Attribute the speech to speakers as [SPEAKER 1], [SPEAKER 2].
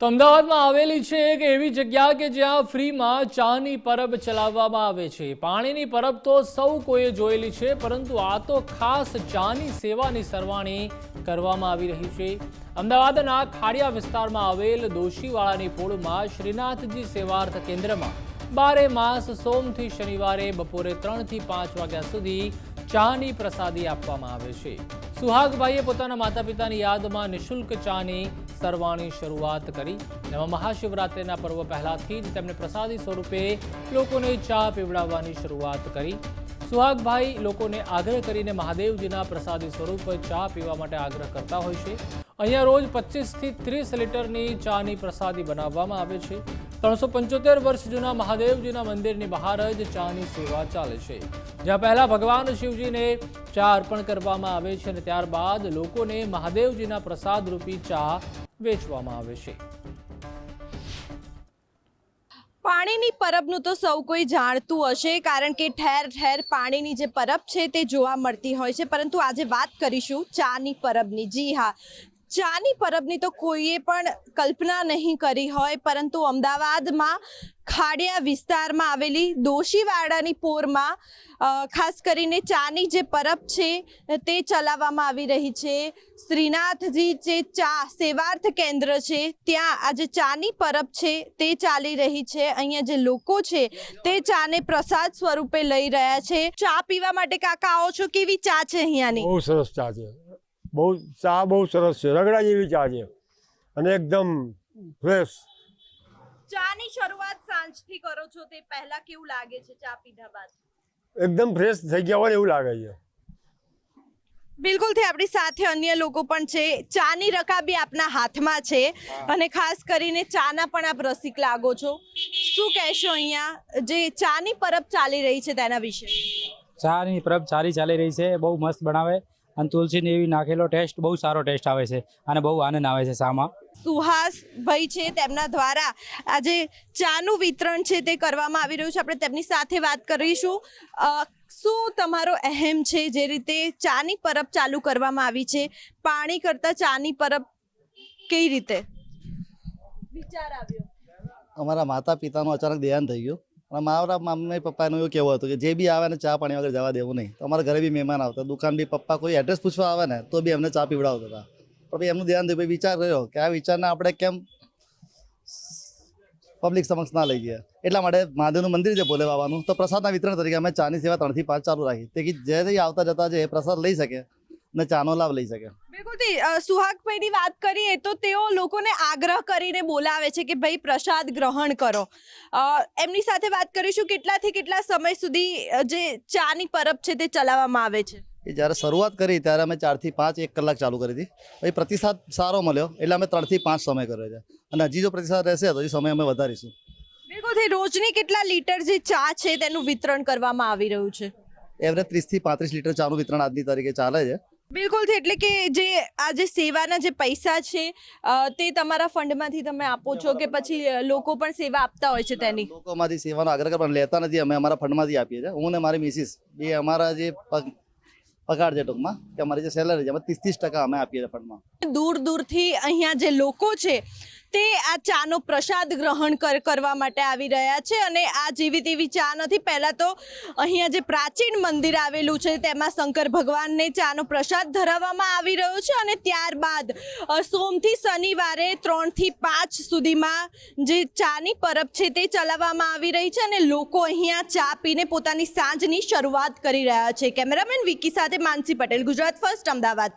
[SPEAKER 1] તો અમદાવાદમાં આવેલી છે એક એવી જગ્યા કે જ્યાં ફ્રીમાં ચાની પરબ ચલાવવામાં આવે છે। પાણીની પરબ તો સૌ કોઈએ જોયેલી છે, પરંતુ આ તો ખાસ ચાની સેવાની સરવાણી કરવામાં આવી રહી છે। અમદાવાદના ખાડિયા વિસ્તારમાં આવેલ દોશીવાળાની પોળમાં શ્રીનાથજી સેવાર્થ કેન્દ્રમાં 12 માસ સોમથી શનિવારે બપોરે 3 થી 5 વાગ્યા સુધી ચાની પ્રસાદી આપવામાં આવે છે। સુહાગભાઈએ પોતાના માતા પિતાની યાદમાં નિઃશુલ્ક ચાની સરવાણી શરૂઆત કરી। એમાં મહાશિવરાત્રિના પર્વ પહેલાથી જ તેમણે પ્રસાદી સ્વરૂપે લોકોને ચા પીવડાવવાની શરૂઆત કરી। સુહાગભાઈ લોકોને આગ્રહ કરીને મહાદેવજીના પ્રસાદી સ્વરૂપ ચા પીવા માટે આગ્રહ કરતા હોય છે। અહીંયા રોજ 25 થી 30 લીટરની ચાની પ્રસાદી બનાવવામાં આવે છે। 375 વર્ષ જૂના મહાદેવજીના મંદિરની બહાર જ ચાની સેવા ચાલે છે, જ્યાં પહેલા ભગવાન શિવજીને ચા અર્પણ કરવામાં આવે છે અને ત્યારબાદ લોકોને મહાદેવજીના પ્રસાદ રૂપી ચા વેચવામાં આવે છે।
[SPEAKER 2] પાણીની પરબનું તો સૌ કોઈ જાણતું હશે, કારણ કે ઠેર ઠેર પાણીની જે પરબ છે તે જોવા મળતી હોય છે। પરંતુ આજે વાત કરીશું ચાની પરબની। જી હા, ચાની પરબની તો કોઈએ પણ કલ્પના નહીં કરી હોય, પરંતુ અમદાવાદમાં ખાડિયા વિસ્તારમાં આવેલી દોશીવાડાની પોરમાં ખાસ કરીને ચાની જે પરબ છે તે ચલાવવામાં આવી રહી છે। શ્રીનાથજી જે ચા સેવાર્થ કેન્દ્ર છે ત્યાં આજે ચાની પરબ છે તે ચાલી રહી છે। અહીંયા જે લોકો છે તે ચાને પ્રસાદ સ્વરૂપે લઈ રહ્યા છે। ચા પીવા માટે કાકા આવો છો, કેવી ચા છે અહીંયાની?
[SPEAKER 3] બહુ સરસ ચા છે, બહુ સરસ છે, રગડા જેવી ચા છે અને એકદમ ફ્રેશ।
[SPEAKER 2] ચાની શરૂઆત સાંજથી કરો છો, તે પહેલા કેવું લાગે છે ચા પીધા બાદ?
[SPEAKER 3] એકદમ ફ્રેશ થઈ ગયા હોય એવું લાગે છે।
[SPEAKER 2] બિલકુલથી આપણી સાથે અન્ય લોકો પણ છે। ચાની રકાબી આપના હાથમાં છે અને ખાસ કરીને ચાના પણ આપ રસિક લાગો છો। શું કહેશો અહીંયા જે ચાની પરબ ચાલી રહી છે તેના વિશે?
[SPEAKER 4] ચાની પરબ સારી ચાલી રહી છે, બહુ મસ્ત બનાવે અને તુલસીની એવી નાખેલો ટેસ્ટ બહુ સારો ટેસ્ટ આવે છે અને બહુ આનંદ આવે છે ચામાં।
[SPEAKER 2] સુહાસભાઈ છે, તેમના દ્વારા આજે ચાનું વિતરણ છે તે કરવામાં આવી રહ્યું છે। આપણે તેમની સાથે વાત કરીશું। શું તમારો અહેમ છે જે રીતે ચાની પરબ ચાલુ કરવામાં આવી છે? પાણી કરતા ચાની પરબ કઈ રીતે વિચાર આવ્યો?
[SPEAKER 5] અમારા માતા પિતાનું અચાનક દેહાંત થઈ ગયું અને મારા મમ્મી પપ્પાનું એવું કહેવું હતું કે જે બી આવે ને ચા પાણી વગર જવા દેવું નહીં। તો અમારા ઘરે બી મહેમાન આવતા, દુકાન બી પપ્પા કોઈ એડ્રેસ પૂછવા આવે ને તો બી અમને ચા પીવડાવતા હતા। પણ ભાઈ એમનું ધ્યાન થયું, વિચાર કર્યો કે આ વિચારને આપણે કેમ પબ્લિક સમક્ષ ના લઈ ગયા। એટલા માટે મહાદેવનું મંદિર છે ભોલે બાબાનું, તો પ્રસાદના વિતરણ તરીકે અમે ચાની સેવા 3 થી 5 ચાલુ રાખી, તે કે જે આવતા જતા છે એ પ્રસાદ લઈ શકે ને ચાનો લાભ લઈ શકે।
[SPEAKER 2] બિલકુલથી સુહાગભાઈની વાત કરીએ તો તેઓ લોકોને આગ્રહ કરીને બોલાવે છે કે ભાઈ પ્રસાદ ગ્રહણ કરો। એમની સાથે વાત કરીશું, કેટલાથી કેટલા સમય સુધી જે ચાની પરબ છે તે ચલાવવામાં આવે છે?
[SPEAKER 5] એ જ્યારે શરૂઆત કરી ત્યારે અમે 4 થી 5 1 કલાક ચાલુ કરી હતી, પછી પ્રતિસાદ સારો મળ્યો એટલે અમે 3 થી 5 સમય કર્યો છે અને હજી જો પ્રતિસાદ રહેશે તો એ સમય અમે વધારીશું।
[SPEAKER 2] બિલકુલથી રોજની કેટલા લીટર જે ચા છે તેનું વિતરણ કરવામાં આવી રહ્યું છે?
[SPEAKER 5] એવરેજ 30 થી 35 લીટર ચાનું વિતરણ આજની તારીખે ચાલે છે।
[SPEAKER 2] બિલકુલથી, એટલે કે જે આ જે સેવાના જે પૈસા છે તે તમારા ફંડમાંથી તમે આપો છો કે પછી લોકો પણ સેવા આપતા હોય છે તેની?
[SPEAKER 5] લોકોમાંથી સેવાનો આગ્રહ કરવા લેતા નથી, અમે અમારા ફંડમાંથી આપીએ છીએ। હું ને મારી મિસિસ એ અમારા જે પગાર છે ટૂંકમાં કે અમારી જે સેલરી છે એમાં 30% અમે આપીએ છીએ ફંડમાં।
[SPEAKER 2] દૂર દૂરથી અહીંયા જે લોકો છે તે આ ચાનો પ્રસાદ ગ્રહણ કરવા માટે આવી રહ્યા છે અને આ જેવી તેવી ચા નથી। પહેલાં તો અહીંયા જે પ્રાચીન મંદિર આવેલું છે તેમાં શંકર ભગવાનને ચાનો પ્રસાદ ધરાવવામાં આવી રહ્યો છે અને ત્યારબાદ સોમથી શનિવારે 3 થી 5 સુધીમાં જે ચાની પરબ છે તે ચલાવવામાં આવી રહી છે અને લોકો અહીંયા ચા પીને પોતાની સાંજની શરૂઆત કરી રહ્યા છે। કેમેરામેન વિકી સાથે માનસી પટેલ, ગુજરાત ફર્સ્ટ, અમદાવાદ।